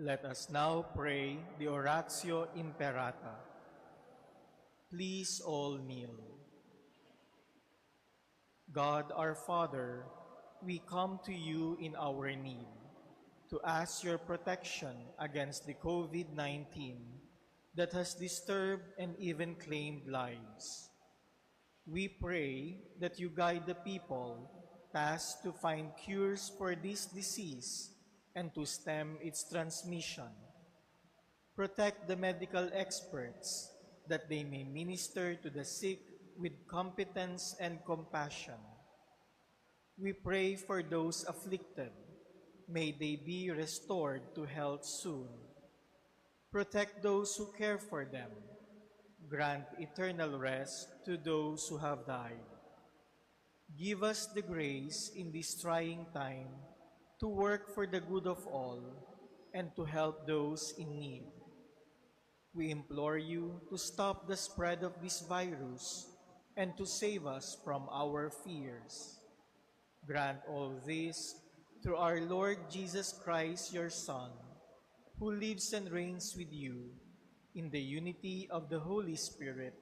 Let us now pray the Oratio Imperata. Please all kneel. God our Father, we come to you in our need to ask your protection against the COVID-19 that has disturbed and even claimed lives. We pray that you guide the people tasked to find cures for this disease and to stem its transmission. Protect the medical experts that they may minister to the sick with competence and compassion. We pray for those afflicted. May they be restored to health soon. Protect those who care for them. Grant eternal rest to those who have died. Give us the grace in this trying time to work for the good of all and to help those in need. We implore you to stop the spread of this virus and to save us from our fears. Grant all this through our Lord Jesus Christ, your Son, who lives and reigns with you in the unity of the Holy Spirit,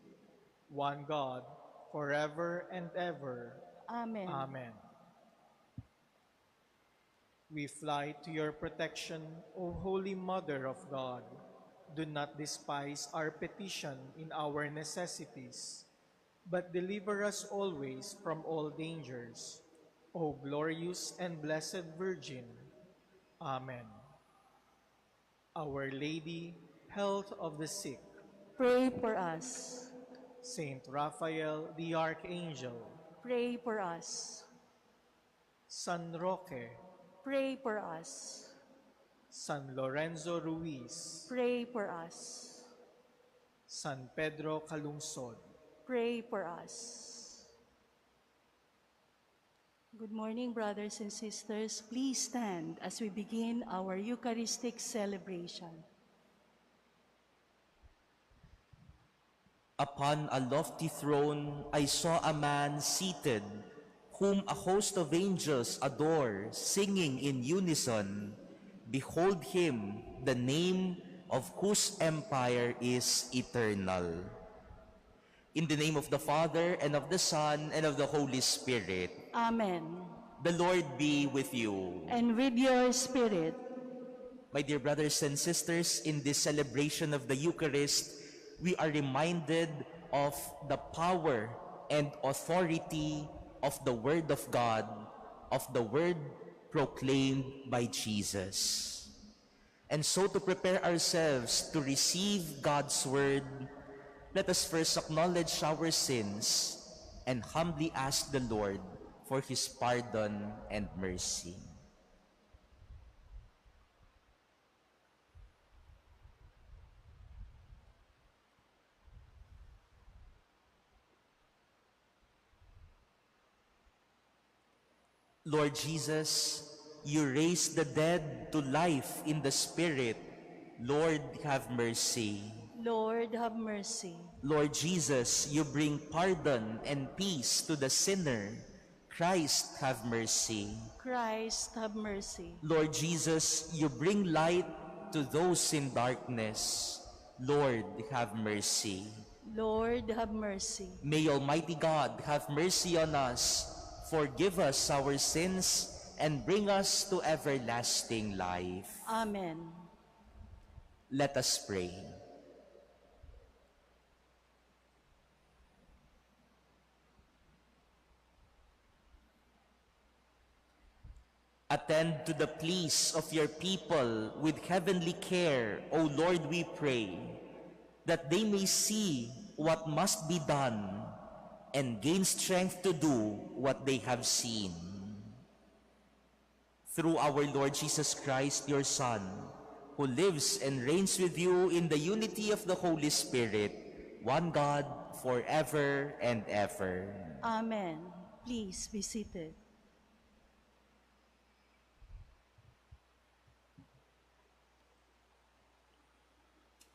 one God, forever and ever. Amen. Amen. We fly to your protection, O Holy Mother of God. Do not despise our petition in our necessities, but deliver us always from all dangers, O glorious and blessed Virgin. Amen. Our Lady, health of the sick. Pray for us. Saint Raphael, the Archangel. Pray for us. San Roque. Pray for us. San Lorenzo Ruiz. Pray for us. San Pedro Calungsod. Pray for us. Good morning, brothers and sisters. Please stand as we begin our Eucharistic celebration. Upon a lofty throne I saw a man seated, whom a host of angels adore, singing in unison, "Behold him, the name of whose empire is eternal." In the name of the Father, and of the Son, and of the Holy Spirit. Amen. The Lord be with you. And with your spirit. My dear brothers and sisters, in this celebration of the Eucharist, we are reminded of the power and authority of the Word of God, of the Word proclaimed by Jesus. And so to prepare ourselves to receive God's Word, let us first acknowledge our sins and humbly ask the Lord for His pardon and mercy. Lord Jesus, you raise the dead to life in the Spirit. Lord, have mercy. Lord, have mercy. Lord Jesus, you bring pardon and peace to the sinner. Christ, have mercy. Christ, have mercy. Lord Jesus, you bring light to those in darkness. Lord, have mercy. Lord, have mercy. May Almighty God have mercy on us, forgive us our sins, and bring us to everlasting life. Amen. Let us pray. Attend to the pleas of your people with heavenly care, O Lord, we pray, that they may see what must be done and gain strength to do what they have seen. Through our Lord Jesus Christ, your Son, who lives and reigns with you in the unity of the Holy Spirit, one God, forever and ever. Amen. Please be seated.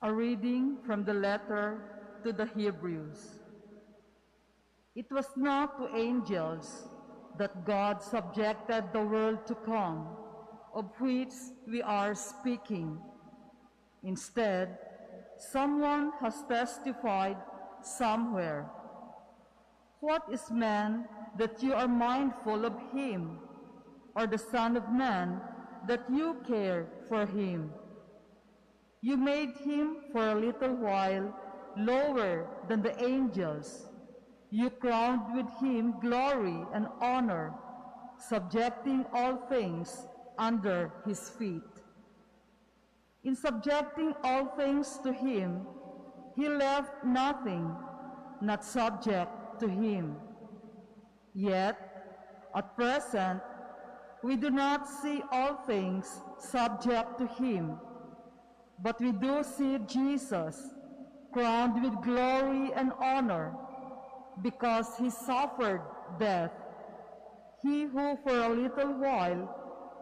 A reading from the letter to the Hebrews. It was not to angels that God subjected the world to come, of which we are speaking. Instead, someone has testified somewhere, "What is man that you are mindful of him, or the Son of Man that you care for him? You made him for a little while lower than the angels. You crowned with him glory and honor, subjecting all things under his feet." In subjecting all things to him, he left nothing not subject to him. Yet, at present, we do not see all things subject to him, but we do see Jesus crowned with glory and honor, because he suffered death, he who for a little while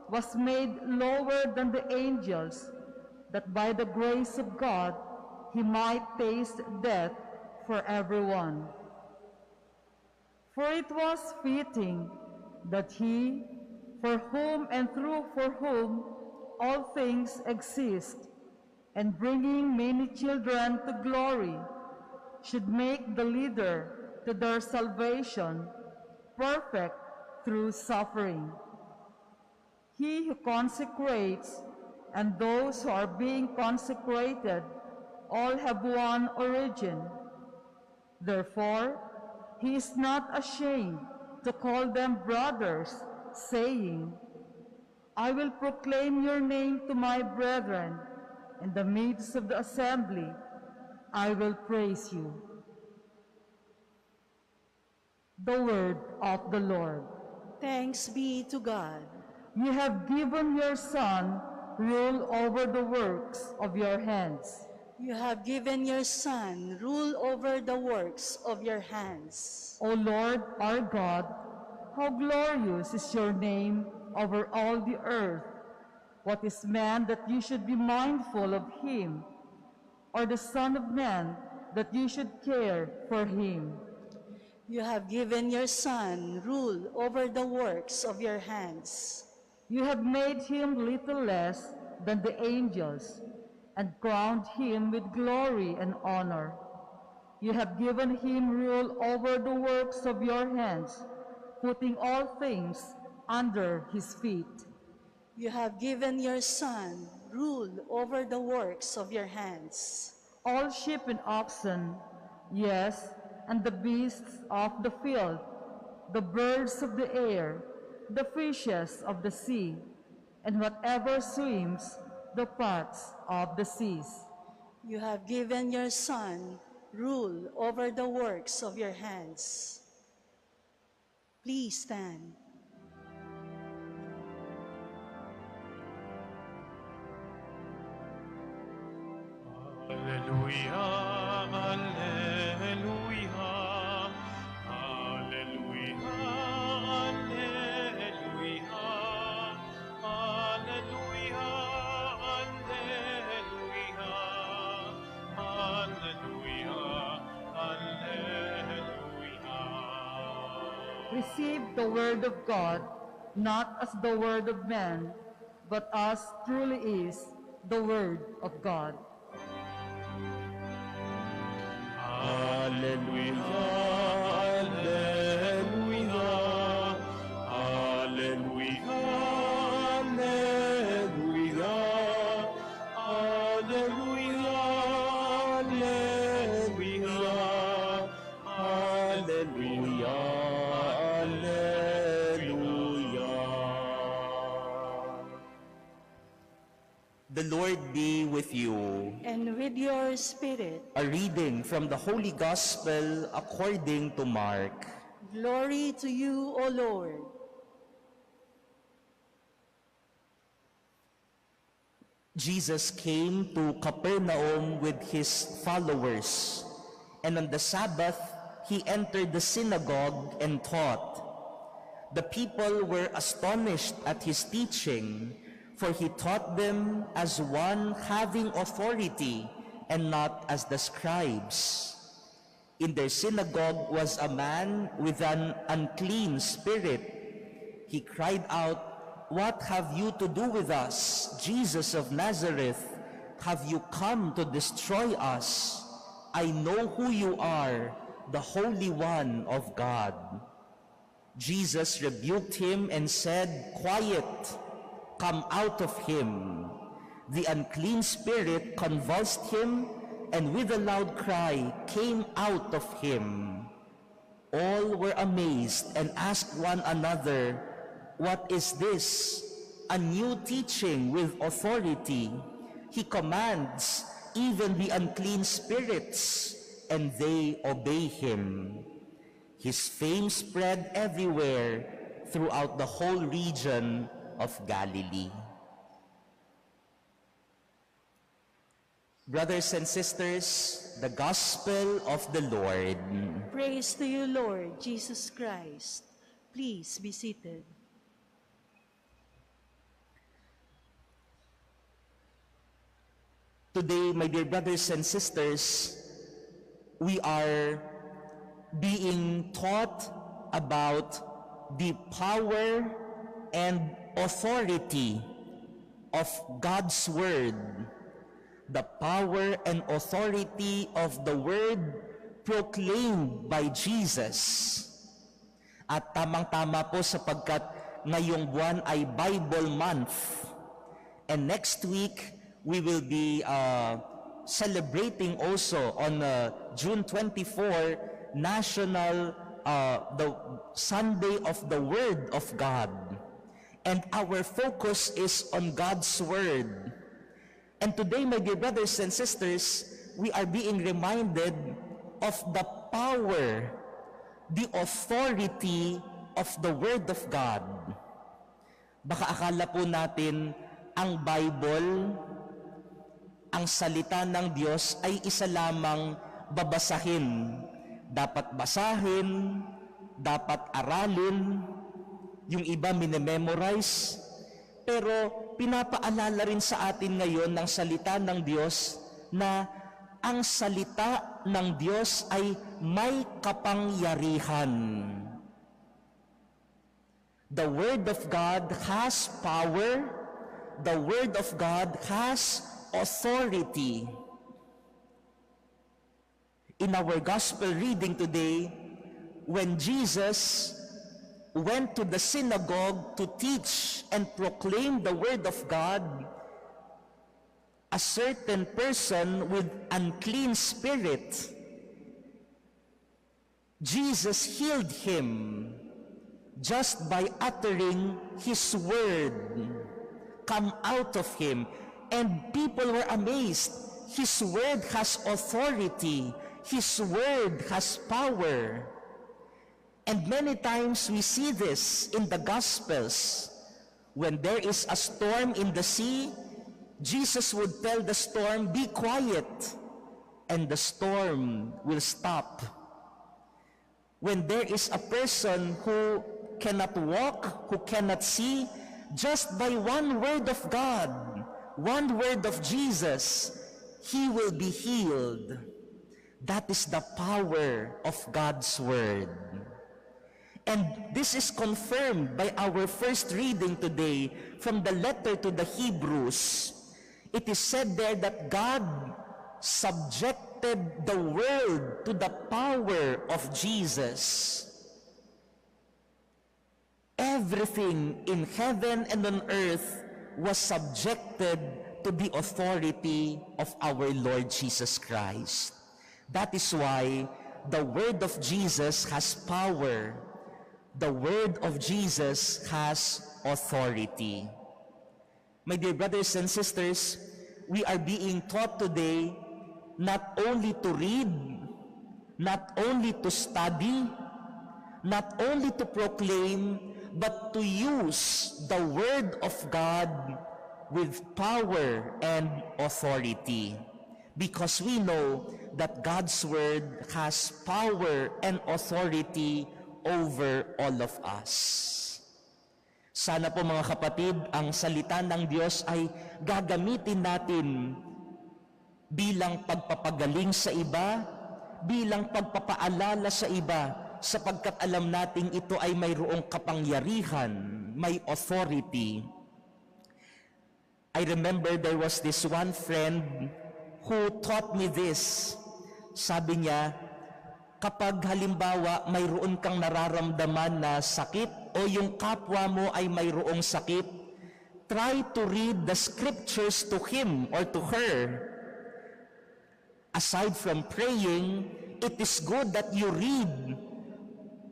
was made lower than the angels, that by the grace of God he might taste death for everyone. For it was fitting that he, for whom and through for whom all things exist, and bringing many children to glory, should make the leader to their salvation perfect through suffering. He who consecrates and those who are being consecrated all have one origin. Therefore, he is not ashamed to call them brothers, saying, "I will proclaim your name to my brethren. In the midst of the assembly, I will praise you." The word of the Lord. Thanks be to God. You have given your Son rule over the works of your hands. You have given your Son rule over the works of your hands. O Lord our God, how glorious is your name over all the earth. What is man that you should be mindful of him, or the Son of Man that you should care for him? You have given your Son rule over the works of your hands. You have made him little less than the angels, and crowned him with glory and honor. You have given him rule over the works of your hands, putting all things under his feet. You have given your Son rule over the works of your hands. All sheep and oxen, yes, and the beasts of the field, the birds of the air, the fishes of the sea, and whatever swims the paths of the seas. You have given your Son rule over the works of your hands. Please stand. Alleluia, alleluia, alleluia, alleluia, alleluia, alleluia, alleluia, alleluia. Receive the word of God, not as the word of man, but as truly is the word of God. Alleluia, alleluia, alleluia, alleluia, alleluia, alleluia, alleluia. The Lord be with you. And with your spirit, A reading from the Holy Gospel according to Mark. glory to you, O Lord. Jesus came to Capernaum with his followers, and on the Sabbath he entered the synagogue and taught. The people were astonished at his teaching, for he taught them as one having authority and not as the scribes. In their synagogue was a man with an unclean spirit. He cried out, "What have you to do with us, Jesus of Nazareth? have you come to destroy us? I know who you are, the Holy One of God." Jesus rebuked him and said, "Quiet, come out of him." The unclean spirit convulsed him, and with a loud cry came out of him. All were amazed and asked one another, "What is this? A new teaching with authority. He commands even the unclean spirits, and they obey him." His fame spread everywhere throughout the whole region of Galilee. Brothers and sisters, the Gospel of the Lord. Praise to you, Lord Jesus Christ. Please be seated. Today, my dear brothers and sisters, we are being taught about the power and authority of God's Word. The power and authority of the Word proclaimed by Jesus. At tamang-tama po sapagkat ngayong buwan ay Bible Month. And next week, we will be celebrating also on June 24, the Sunday of the Word of God. And our focus is on God's Word. And today, my dear brothers and sisters, we are being reminded of the power, the authority of the Word of God. Baka akala po natin ang Bible, ang salita ng Diyos ay isa lamang babasahin. Dapat basahin, dapat aralin, yung iba minememorize. Pero pinapaalala rin sa atin ngayon ng salita ng Diyos na ang salita ng Diyos ay may kapangyarihan. The Word of God has power. The Word of God has authority. In our gospel reading today, when Jesus went to the synagogue to teach and proclaim the Word of God, a certain person with unclean spirit, Jesus healed him just by uttering his word. Come out of him. And people were amazed. His word has authority. His word has power. And many times we see this in the Gospels. When there is a storm in the sea, Jesus would tell the storm, "Be quiet," and the storm will stop. When there is a person who cannot walk, who cannot see, just by one word of God, one word of Jesus, he will be healed. That is the power of God's Word. And this is confirmed by our first reading today from the letter to the Hebrews. It is said there that God subjected the world to the power of Jesus. Everything in heaven and on earth was subjected to the authority of our Lord Jesus Christ. That is why the word of Jesus has power. The word of Jesus has authority. My dear brothers and sisters, we are being taught today not only to read, not only to study, not only to proclaim, but to use the word of God with power and authority. Because we know that God's word has power and authority over all of us. Sana po mga kapatid, ang salita ng Diyos ay gagamitin natin bilang pagpapagaling sa iba, bilang pagpapaalala sa iba, sapagkat alam nating ito ay mayroong kapangyarihan, may authority. I remember there was this one friend who taught me this. Sabi niya, kapag halimbawa mayroon kang nararamdaman na sakit o yung kapwa mo ay mayroong sakit, try to read the scriptures to him or to her. Aside from praying, it is good that you read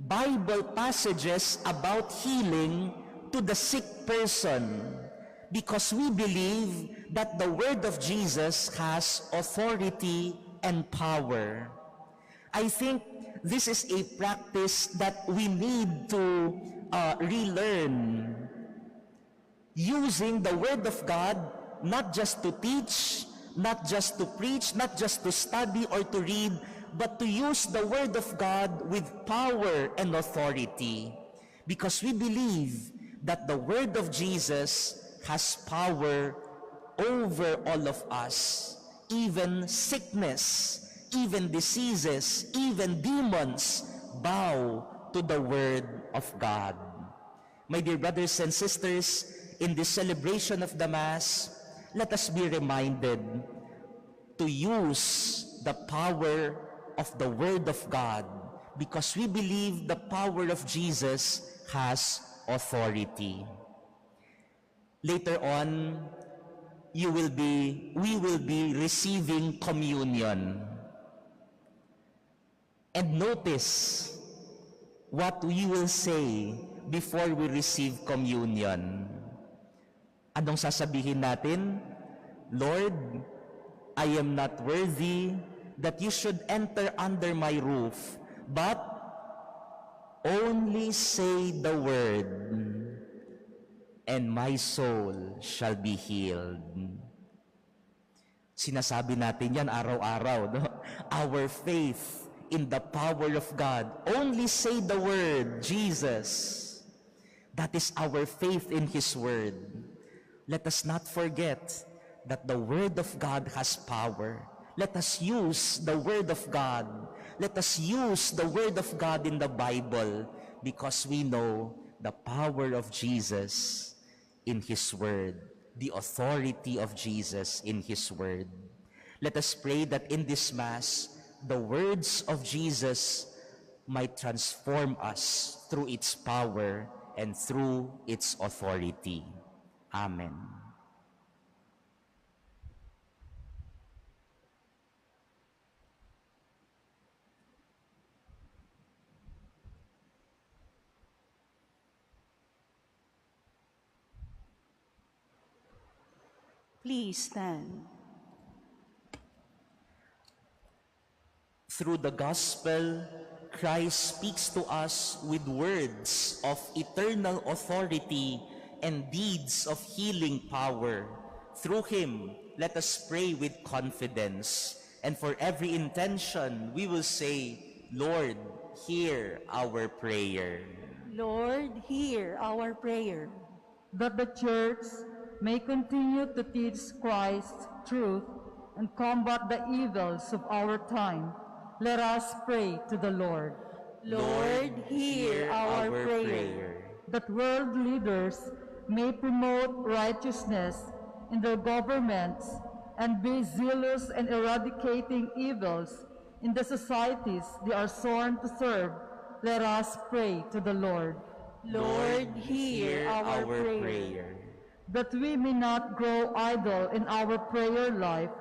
Bible passages about healing to the sick person, because we believe that the word of Jesus has authority and power. I think this is a practice that we need to relearn. Using the word of God, not just to teach, not just to preach, not just to study or to read, but to use the word of God with power and authority. Because we believe that the word of Jesus has power over all of us. Even sickness, even diseases, even demons bow to the word of God. My dear brothers and sisters, in this celebration of the Mass, let us be reminded to use the power of the word of God, because we believe the power of Jesus has authority. Later on, we will be receiving communion. And notice what we will say before we receive communion. Anong sasabihin natin? Lord, I am not worthy that you should enter under my roof, but only say the word, and my soul shall be healed. Sinasabi natin yan araw-araw, no? Our faith in the power of God. Only say the word, Jesus. That is our faith in His word. Let us not forget that the word of God has power. Let us use the word of God. Let us use the word of God in the Bible, because we know the power of Jesus in His word, the authority of Jesus in His word. Let us pray that in this Mass, the words of Jesus might transform us through its power and through its authority. Amen. Please stand. Through the gospel, Christ speaks to us with words of eternal authority and deeds of healing power. Through Him, let us pray with confidence. And for every intention, we will say, Lord, hear our prayer. Lord, hear our prayer. That the Church may continue to teach Christ's truth and combat the evils of our time, let us pray to the Lord. Lord, hear our prayer. That world leaders may promote righteousness in their governments and be zealous in eradicating evils in the societies they are sworn to serve, let us pray to the Lord. Lord, hear our prayer. That we may not grow idle in our prayer life,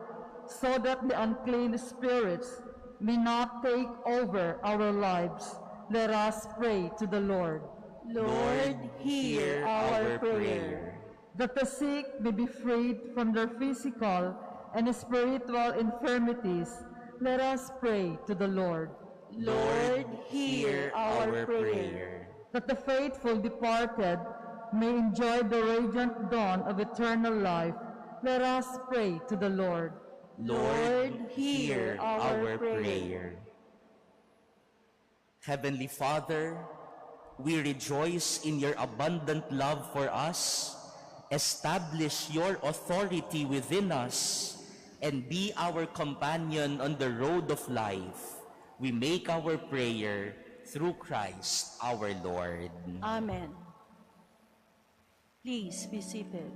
so that the unclean spirits may not take over our lives, let us pray to the Lord. Lord, hear our prayer. That the sick may be freed from their physical and spiritual infirmities, let us pray to the Lord. Lord, hear our prayer. That the faithful departed may enjoy the radiant dawn of eternal life, let us pray to the Lord. Lord, hear our prayer. Heavenly Father, we rejoice in your abundant love for us. Establish your authority within us and be our companion on the road of life. We make our prayer through Christ our Lord. Amen. Please be seated.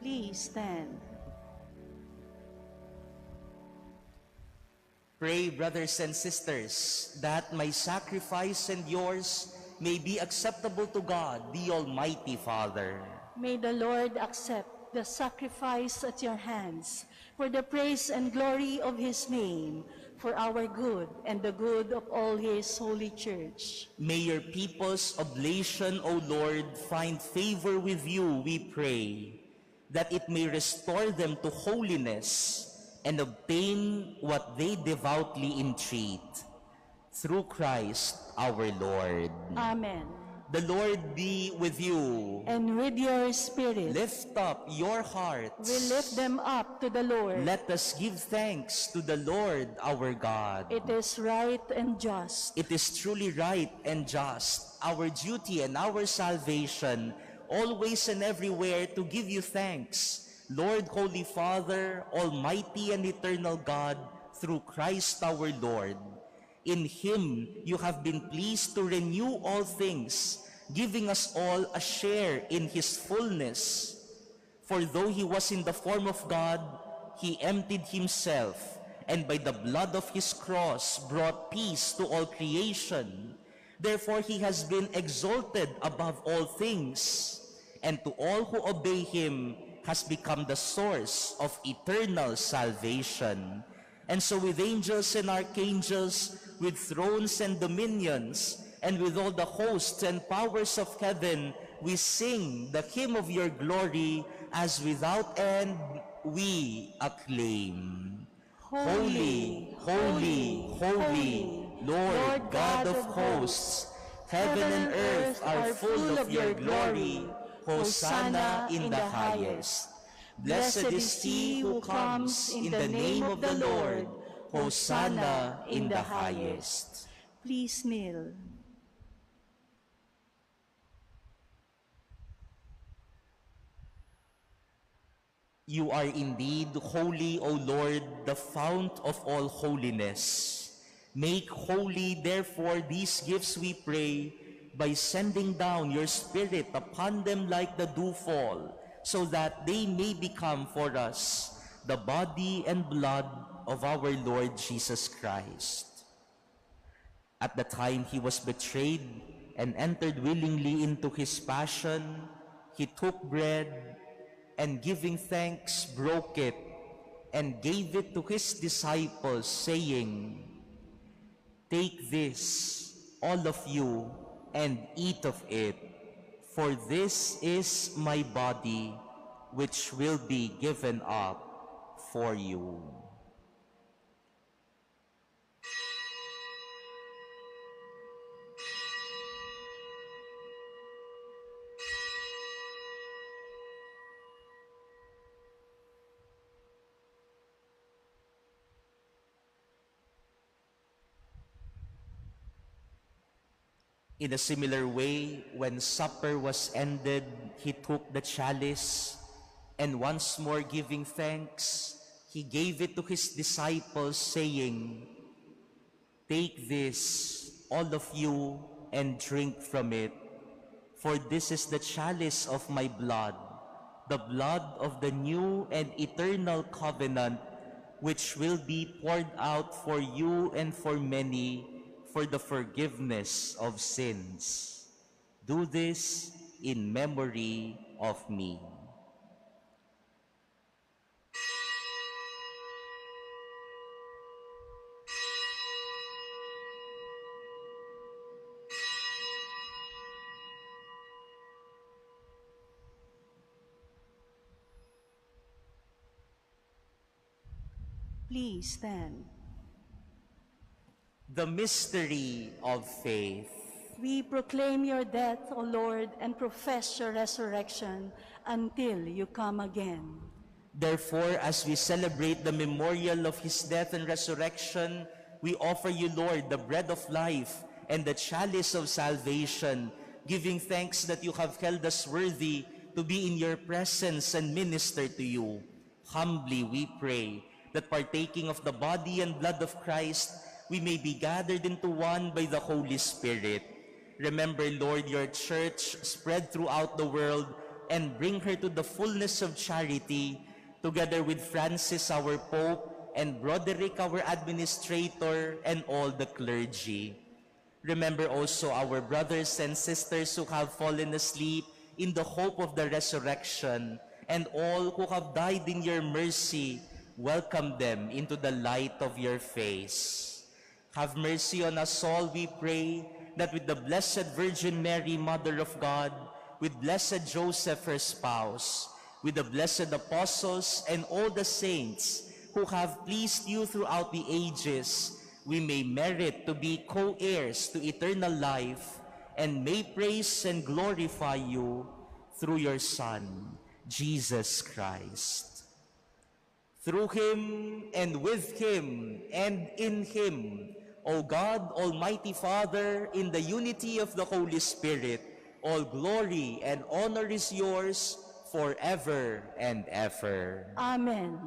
Please stand. Pray, brothers and sisters, that my sacrifice and yours may be acceptable to God, the Almighty Father. May the Lord accept the sacrifice at your hands for the praise and glory of his name, for our good and the good of all his holy church. May your people's oblation, O Lord, find favor with you, we pray, that it may restore them to holiness and obtain what they devoutly entreat. Through Christ our Lord. Amen. The Lord be with you. And with your spirit, Lift up your hearts. we lift them up to the Lord. Let us give thanks to the Lord our God. It is right and just. It is truly right and just, our duty and our salvation, always and everywhere to give you thanks, Lord, Holy Father, Almighty and eternal God, through Christ our Lord. In him you have been pleased to renew all things, giving us all a share in his fullness. For though he was in the form of God, he emptied himself, and by the blood of his cross brought peace to all creation. Therefore he has been exalted above all things, and to all who obey him has become the source of eternal salvation. And so with angels and archangels, with thrones and dominions, and with all the hosts and powers of heaven, we sing the hymn of your glory, as without end we acclaim. Holy, holy, holy, Lord God of hosts, heaven and earth are full of your glory. Hosanna in the highest. Blessed is he who comes in the name of the Lord. Hosanna in the highest. Please kneel. You are indeed holy, O Lord, the fount of all holiness. Make holy, therefore, these gifts, we pray, by sending down your Spirit upon them like the dewfall, so that they may become for us the body and blood of our Lord Jesus Christ. At the time he was betrayed and entered willingly into his passion, he took bread, and giving thanks, broke it, and gave it to his disciples, saying, "Take this, all of you, and eat of it, for this is my body, which will be given up for you." In a similar way, when supper was ended, he took the chalice, and once more giving thanks, he gave it to his disciples, saying, "Take this, all of you, and drink from it, for this is the chalice of my blood, the blood of the new and eternal covenant, which will be poured out for you and for many, for the forgiveness of sins. Do this in memory of me." Please stand. The mystery of faith. We proclaim your death, O Lord, and profess your resurrection until you come again. Therefore, as we celebrate the memorial of his death and resurrection, we offer you, Lord, the bread of life and the chalice of salvation, giving thanks that you have held us worthy to be in your presence and minister to you. Humbly we pray that partaking of the body and blood of Christ, we may be gathered into one by the Holy Spirit. Remember, Lord, your church spread throughout the world, and bring her to the fullness of charity, together with Francis, our Pope, and Broderick, our administrator, and all the clergy. Remember also our brothers and sisters who have fallen asleep in the hope of the resurrection, and all who have died in your mercy. Welcome them into the light of your face. Have mercy on us all, we pray, that with the Blessed Virgin Mary, Mother of God, with blessed Joseph, her spouse, with the blessed apostles and all the saints who have pleased you throughout the ages, we may merit to be co-heirs to eternal life, and may praise and glorify you through your Son, Jesus Christ. Through him, and with him, and in him, O God, Almighty Father, in the unity of the Holy Spirit, all glory and honor is yours forever and ever. Amen.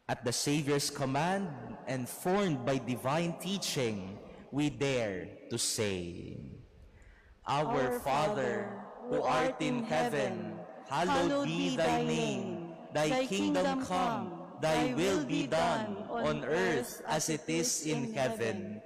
At the Savior's command and formed by divine teaching, we dare to say, Our Father, who art in heaven, hallowed be thy name. Thy kingdom come, thy will be done on earth as it is in heaven.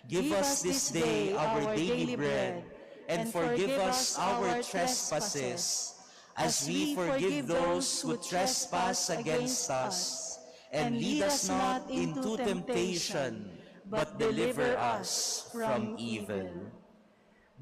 Give us this day our daily bread, and forgive us our trespasses, as we forgive those who trespass against us. And lead us not into temptation, but deliver us from evil.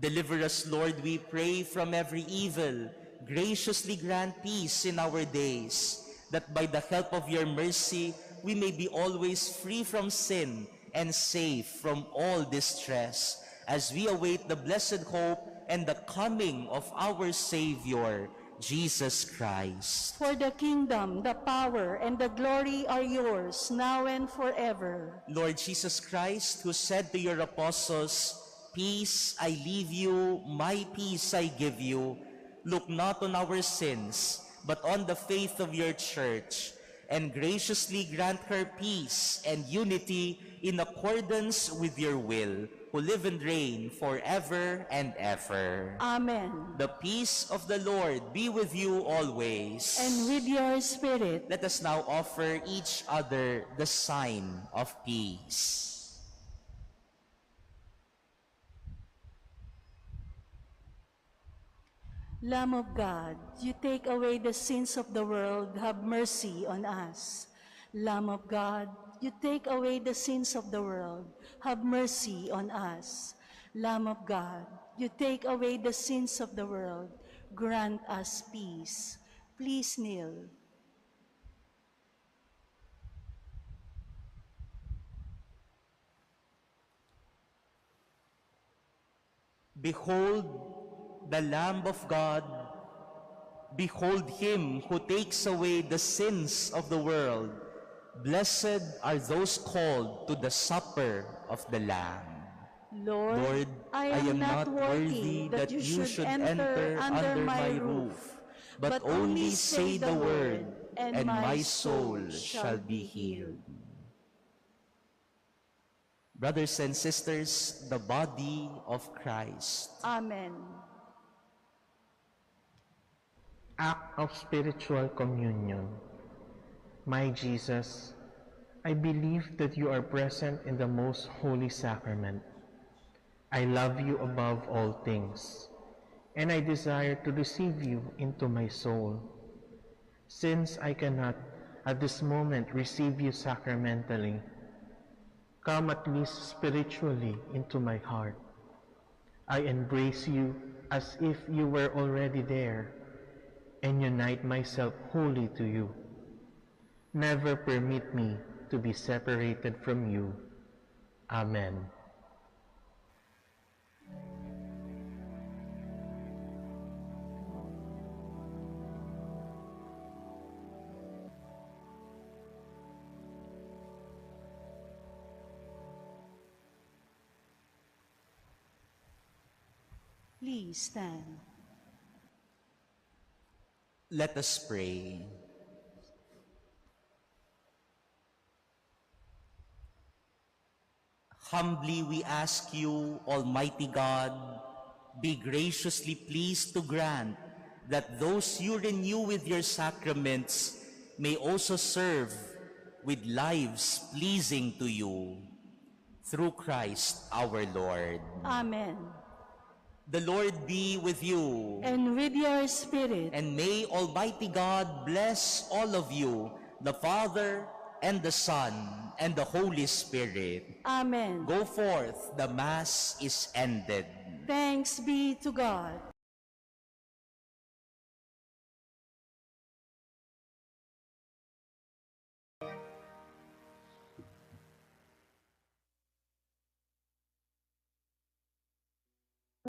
Deliver us, Lord, we pray, from every evil. Graciously grant peace in our days, that by the help of your mercy, we may be always free from sin and safe from all distress, as we await the blessed hope and the coming of our Savior, Jesus Christ. For the kingdom, the power, and the glory are yours, now and forever. Lord Jesus Christ, who said to your apostles, Peace I leave you, my peace I give you, look not on our sins, but on the faith of your church, and graciously grant her peace and unity in accordance with your will, who live and reign forever and ever. Amen. The peace of the Lord be with you always. And with your spirit. Let us now offer each other the sign of peace. Lamb of God, you take away the sins of the world, have mercy on us. Lamb of God, you take away the sins of the world, have mercy on us. Lamb of God, you take away the sins of the world, grant us peace. Please kneel. Behold the Lamb of God. Behold him who takes away the sins of the world. Blessed are those called to the supper of the Lamb. Lord, I am not worthy that you should enter under my roof, but only say the word, and my soul shall be healed. Brothers and sisters, the body of Christ. Amen. Act of spiritual communion. My Jesus, I believe that you are present in the most holy sacrament. I love you above all things, and I desire to receive you into my soul. Since I cannot at this moment receive you sacramentally, come at least spiritually into my heart. I embrace you as if you were already there, and unite myself wholly to you. Never permit me to be separated from you. Amen. Please stand. Let us pray. Humbly we ask you, Almighty God, be graciously pleased to grant that those you renew with your sacraments may also serve with lives pleasing to you. Through Christ our Lord. Amen. The Lord be with you. And with your spirit. And may Almighty God bless all of you, the Father, and the Son, and the Holy Spirit. Amen. Go forth, the Mass is ended. Thanks be to God.